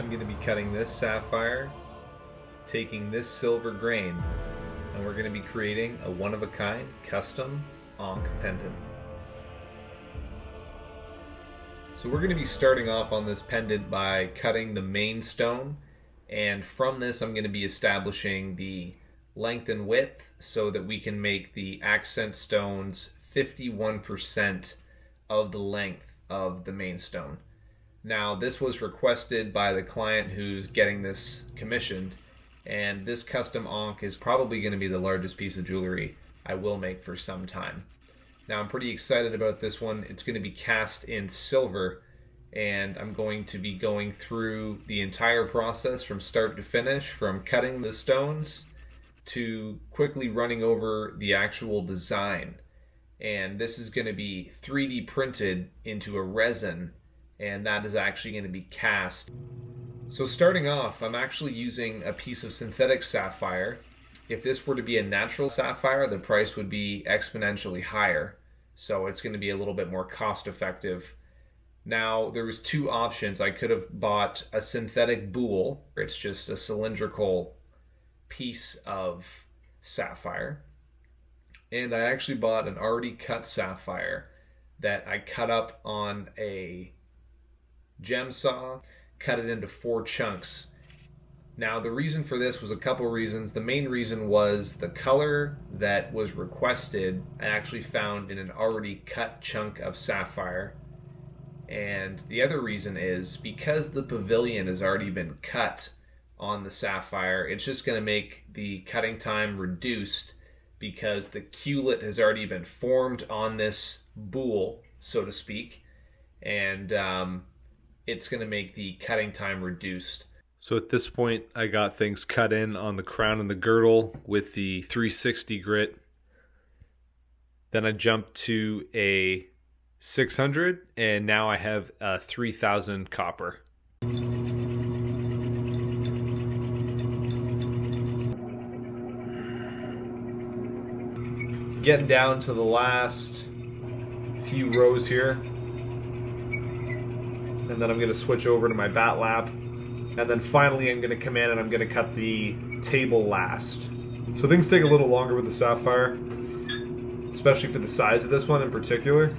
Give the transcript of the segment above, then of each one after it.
I'm going to be cutting this sapphire, taking this silver grain, and we're going to be creating a one-of-a-kind custom Ankh pendant. So we're going to be starting off on this pendant by cutting the main stone, and from this I'm going to be establishing the length and width so that we can make the accent stones 51% of the length of the main stone. Now, this was requested by the client who's getting this commissioned, and this custom Ankh is probably going to be the largest piece of jewelry I will make for some time. Now, I'm pretty excited about this one. It's going to be cast in silver, and I'm going to be going through the entire process from start to finish, from cutting the stones to quickly running over the actual design. And this is going to be 3D printed into a resin, and that is actually going to be cast. So starting off, I'm actually using a piece of synthetic sapphire. If this were to be a natural sapphire, the price would be exponentially higher. So it's going to be a little bit more cost effective. Now, there was two options. I could have bought a synthetic boule. It's just a cylindrical piece of sapphire. And I actually bought an already cut sapphire that I cut up on a gem saw, cut it into 4 chunks. Now, the reason for this was a couple reasons. The main reason was the color that was requested I actually found in an already cut chunk of sapphire. And the other reason is because the pavilion has already been cut on the sapphire, it's just going to make the cutting time reduced because the culet has already been formed on this boule, so to speak, and it's going to make the cutting time reduced. So at this point, I got things cut in on the crown and the girdle with the 360 grit. Then I jumped to a 600, and now I have a 3000 copper. Getting down to the last few rows here, and then I'm going to switch over to my bat lap, and then finally I'm going to come in and I'm going to cut the table last. So things take a little longer with the sapphire, especially for the size of this one in particular.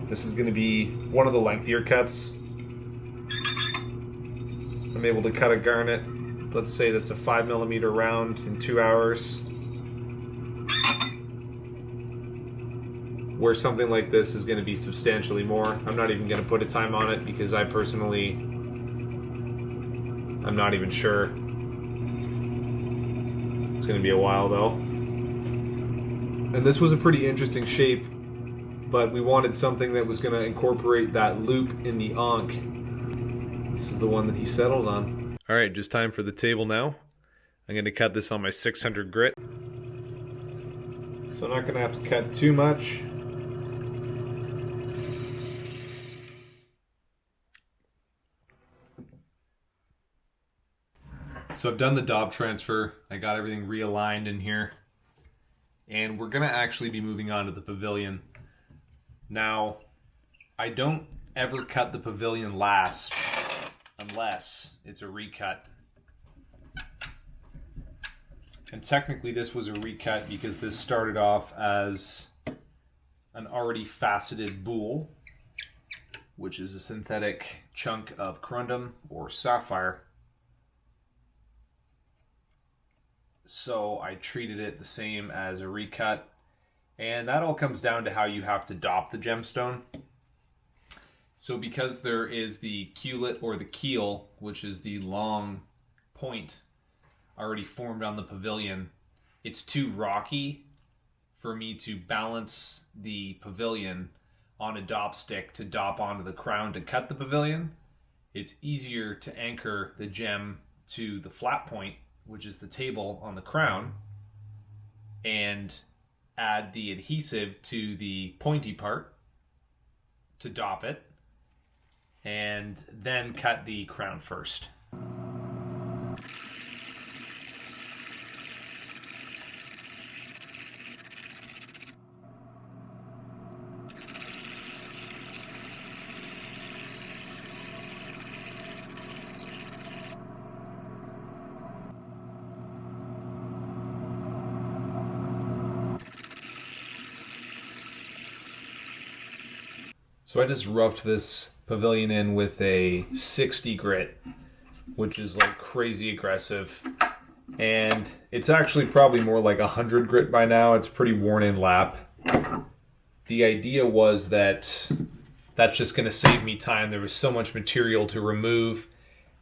This is going to be one of the lengthier cuts. I'm able to cut a garnet, let's say that's a 5mm round, in 2 hours. Where something like this is going to be substantially more. I'm not even going to put a time on it because I personally, I'm not even sure. It's going to be a while though. And this was a pretty interesting shape, but we wanted something that was going to incorporate that loop in the Ankh. This is the one that he settled on. All right, just time for the table now. I'm going to cut this on my 600 grit. So I'm not going to have to cut too much. So I've done the daub transfer. I got everything realigned in here. And we're going to actually be moving on to the pavilion. Now, I don't ever cut the pavilion last unless it's a recut. And technically this was a recut because this started off as an already faceted boule, which is a synthetic chunk of corundum or sapphire. So I treated it the same as a recut. And that all comes down to how you have to dop the gemstone. So because there is the culet or the keel, which is the long point already formed on the pavilion, it's too rocky for me to balance the pavilion on a dop stick to dop onto the crown to cut the pavilion. It's easier to anchor the gem to the flat point, which is the table on the crown, and add the adhesive to the pointy part to dop it, and then cut the crown first. So I just roughed this Pavilion in with a 60 grit, which is like crazy aggressive. And it's actually probably more like 100 grit by now. It's pretty worn in lap. The idea was that that's just going to save me time. There was so much material to remove,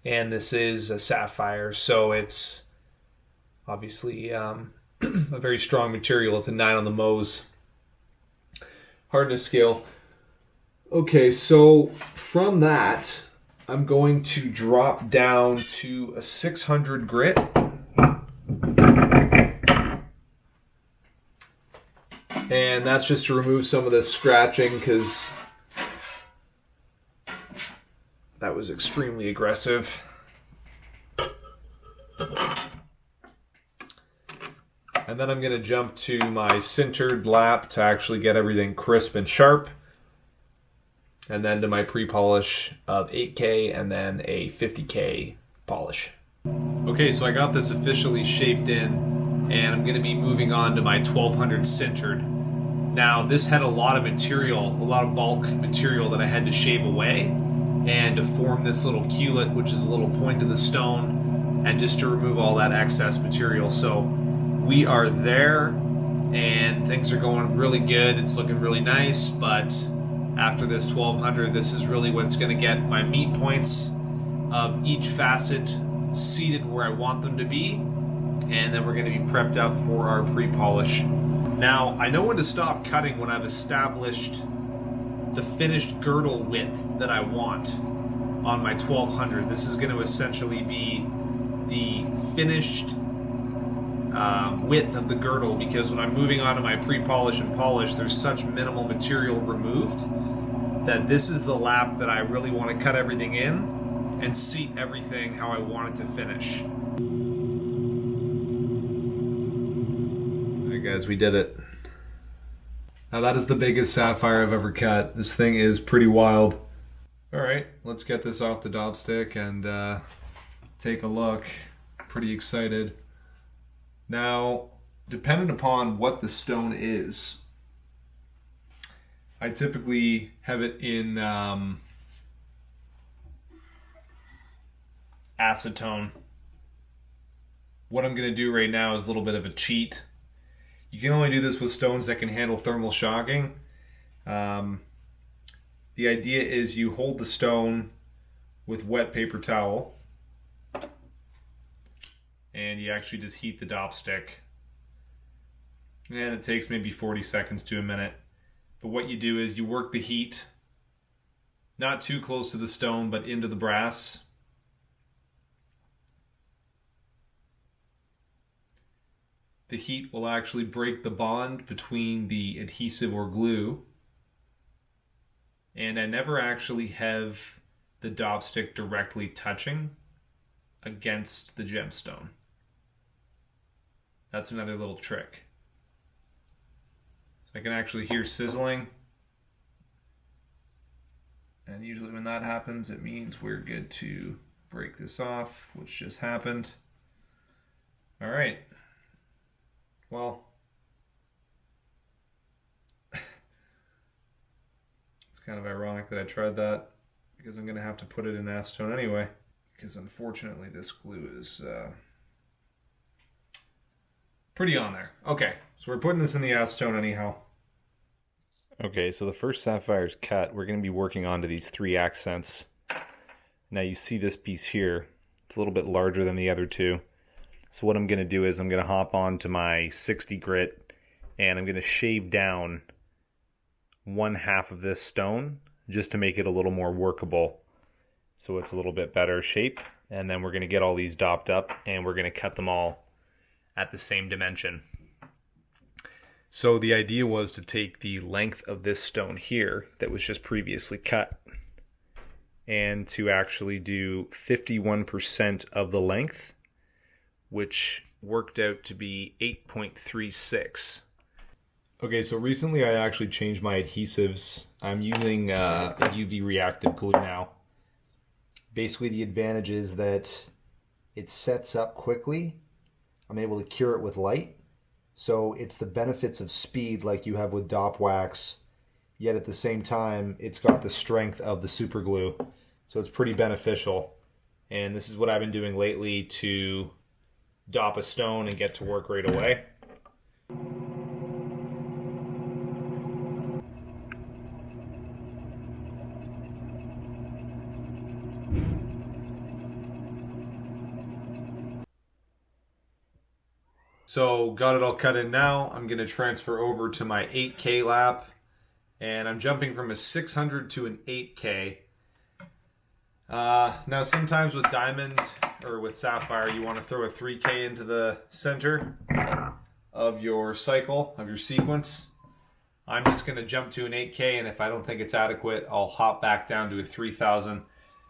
and this is a sapphire, so it's obviously a very strong material. It's a 9 on the Mohs hardness scale. Okay, so from that, I'm going to drop down to a 600 grit. And that's just to remove some of the scratching because that was extremely aggressive. And then I'm going to jump to my sintered lap to actually get everything crisp and sharp. And then to my pre-polish of 8K and then a 50K polish. Okay, so I got this officially shaped in, and I'm going to be moving on to my 1200 sintered. Now, this had a lot of material, a lot of bulk material that I had to shave away, and to form this little culet, which is a little point of the stone, and just to remove all that excess material. So we are there, and things are going really good. It's looking really nice, but after this 1200, this is really what's going to get my meat points of each facet seated where I want them to be, and then we're going to be prepped up for our pre-polish. Now, I know when to stop cutting when I've established the finished girdle width that I want on my 1200. This is going to essentially be the finished width of the girdle, because when I'm moving on to my pre-polish and polish, there's such minimal material removed that this is the lap that I really want to cut everything in and seat everything how I want it to finish. Alright guys, we did it. Now that is the biggest sapphire I've ever cut. This thing is pretty wild. Alright, let's get this off the dop stick and take a look. Pretty excited. Now, dependent upon what the stone is, I typically have it in acetone. What I'm going to do right now is a little bit of a cheat. You can only do this with stones that can handle thermal shocking. The idea is you hold the stone with wet paper towel, and you actually just heat the dop stick. And it takes maybe 40 seconds to a minute. But what you do is you work the heat, not too close to the stone, but into the brass. The heat will actually break the bond between the adhesive or glue. And I never actually have the dop stick directly touching against the gemstone. That's another little trick. I can actually hear sizzling, and usually when that happens it means we're good to break this off, which just happened. Alright, well, it's kind of ironic that I tried that, because I'm going to have to put it in acetone anyway, because unfortunately this glue is pretty on there. Okay, so we're putting this in the acetone anyhow. Okay, so the first sapphire's cut. We're going to be working onto these 3 accents. Now you see this piece here. It's a little bit larger than the other 2. So what I'm going to do is I'm going to hop on to my 60 grit, and I'm going to shave down 1/2 of this stone just to make it a little more workable, so it's a little bit better shape. And then we're going to get all these dopped up, and we're going to cut them all at the same dimension. So the idea was to take the length of this stone here that was just previously cut, and to actually do 51% of the length, which worked out to be 8.36. Okay, so recently I actually changed my adhesives. I'm using a UV reactive glue now. Basically the advantage is that it sets up quickly. I'm able to cure it with light. So it's the benefits of speed like you have with dop wax. yet at the same time, it's got the strength of the super glue. So it's pretty beneficial. And this is what I've been doing lately to dop a stone and get to work right away. So got it all cut in now. I'm going to transfer over to my 8K lap. And I'm jumping from a 600 to an 8K. Now sometimes with diamond or with sapphire, you want to throw a 3K into the center of your cycle, of your sequence. I'm just going to jump to an 8K, and if I don't think it's adequate, I'll hop back down to a 3000.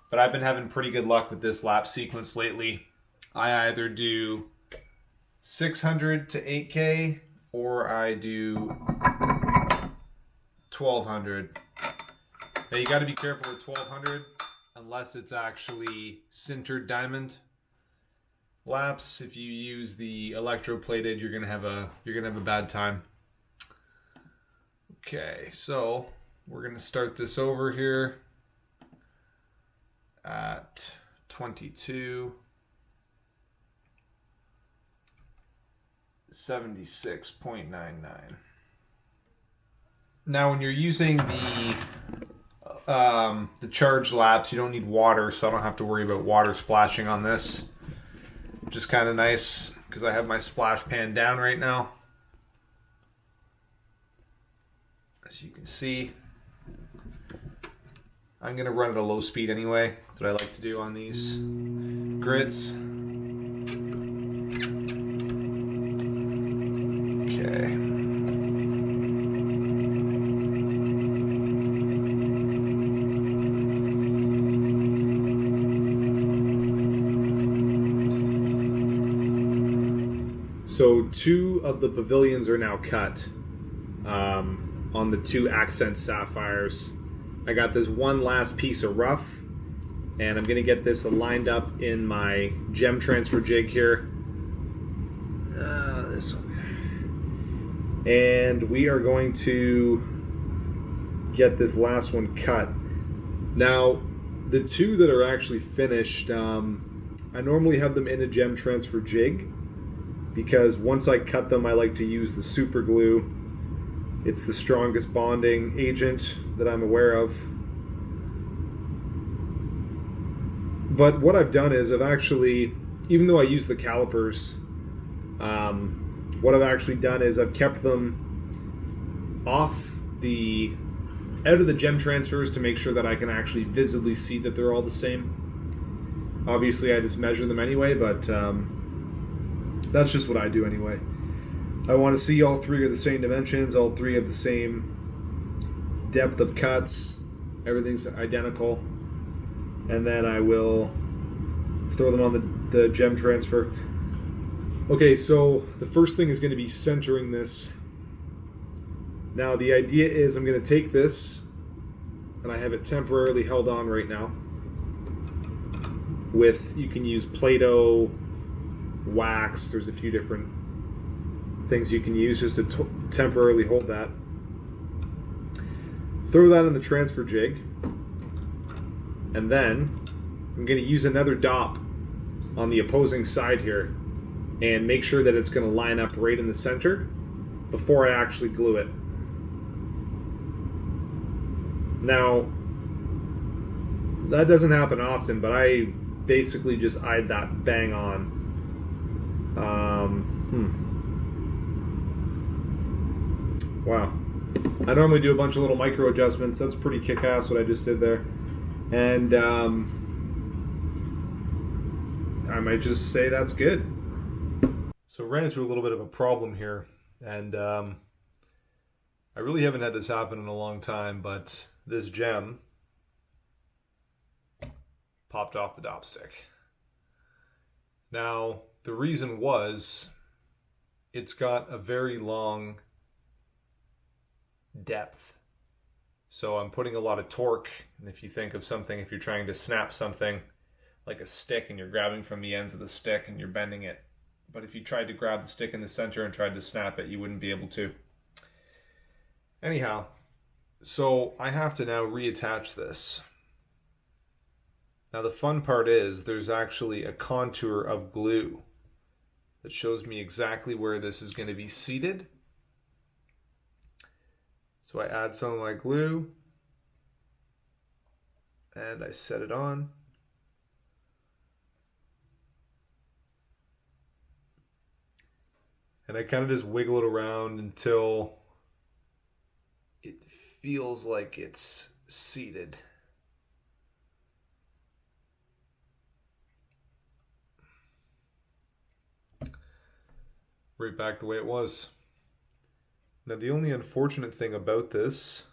But I've been having pretty good luck with this lap sequence lately. I either do 600 to 8K, or I do 1200. Now you got to be careful with 1200 unless it's actually sintered diamond laps. If you use the electroplated, you're gonna have a bad time. Okay, so we're gonna start this over here at 22. 76.99. Now, when you're using the charged laps, you don't need water, so I don't have to worry about water splashing on this. Which is kind of nice because I have my splash pan down right now. As you can see, I'm going to run at a low speed anyway. That's what I like to do on these grids. Okay. So 2 of the pavilions are now cut on the 2 accent sapphires. I got this one last piece of rough, and I'm going to get this lined up in my gem transfer jig here. This one. And we are going to get this last one cut. Now, the 2 that are actually finished, I normally have them in a gem transfer jig, because once I cut them, I like to use the super glue. It's the strongest bonding agent that I'm aware of. But what I've done is I've actually, even though I use the calipers, what I've actually done is I've kept them out of the gem transfers to make sure that I can actually visibly see that they're all the same. Obviously, I just measure them anyway, but that's just what I do anyway. I want to see all 3 are the same dimensions, all 3 have the same depth of cuts, everything's identical, and then I will throw them on the gem transfer. Okay, so the first thing is going to be centering this. Now the idea is I'm going to take this, and I have it temporarily held on right now with, you can use Play-Doh, wax, there's a few different things you can use just to temporarily hold that. Throw that in the transfer jig, and then I'm going to use another dop on the opposing side here and make sure that it's going to line up right in the center before I actually glue it. Now, that doesn't happen often, but I basically just eyed that bang on. Wow. I normally do a bunch of little micro adjustments. That's pretty kick-ass what I just did there. And I might just say that's good. So ran into a little bit of a problem here, and I really haven't had this happen in a long time, but this gem popped off the dop stick. Now, the reason was it's got a very long depth. So I'm putting a lot of torque, and if you think of something, if you're trying to snap something like a stick and you're grabbing from the ends of the stick and you're bending it, but if you tried to grab the stick in the center and tried to snap it, you wouldn't be able to. Anyhow, So I have to now reattach this. Now the fun part is there's actually a contour of glue that shows me exactly where this is going to be seated. So I add some of my glue and I set it on. And I kind of just wiggle it around until it feels like it's seated. Right back the way it was. Now the only unfortunate thing about this,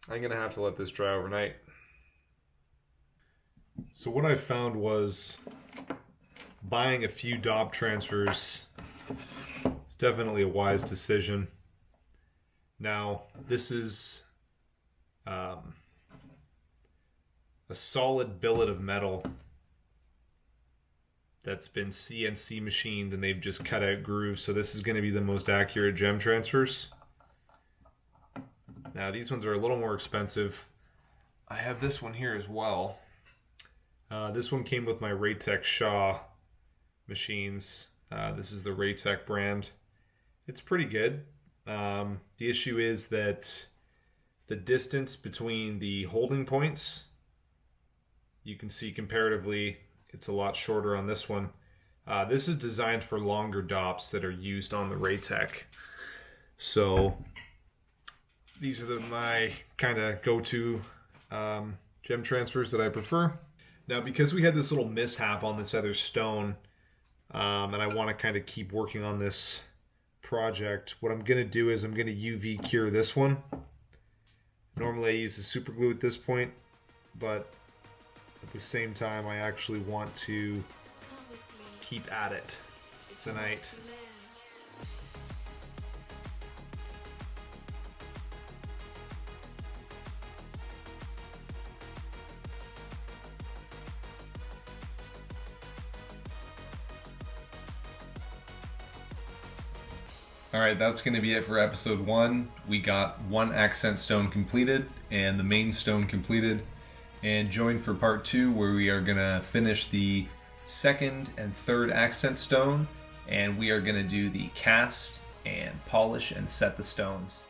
I'm gonna have to let this dry overnight. So what I found was buying a few Dob transfers is definitely a wise decision. Now this is a solid billet of metal that's been CNC machined and they've just cut out grooves, so this is going to be the most accurate gem transfers. Now these ones are a little more expensive. I have this one here as well. This one came with my Raytech Shaw machines. This is the Raytech brand. It's pretty good. The issue is that the distance between the holding points, you can see comparatively it's a lot shorter on this one. This is designed for longer dops that are used on the Raytech. So these are my kind of go-to gem transfers that I prefer. Now because we had this little mishap on this other stone, and I want to kind of keep working on this project, what I'm going to do is I'm going to UV cure this one. Normally I use the super glue at this point, but at the same time I actually want to keep at it tonight. Alright, that's going to be it for episode 1. We got one accent stone completed and the main stone completed. And join for part 2 where we are going to finish the second and third accent stone, and we are going to do the cast and polish and set the stones.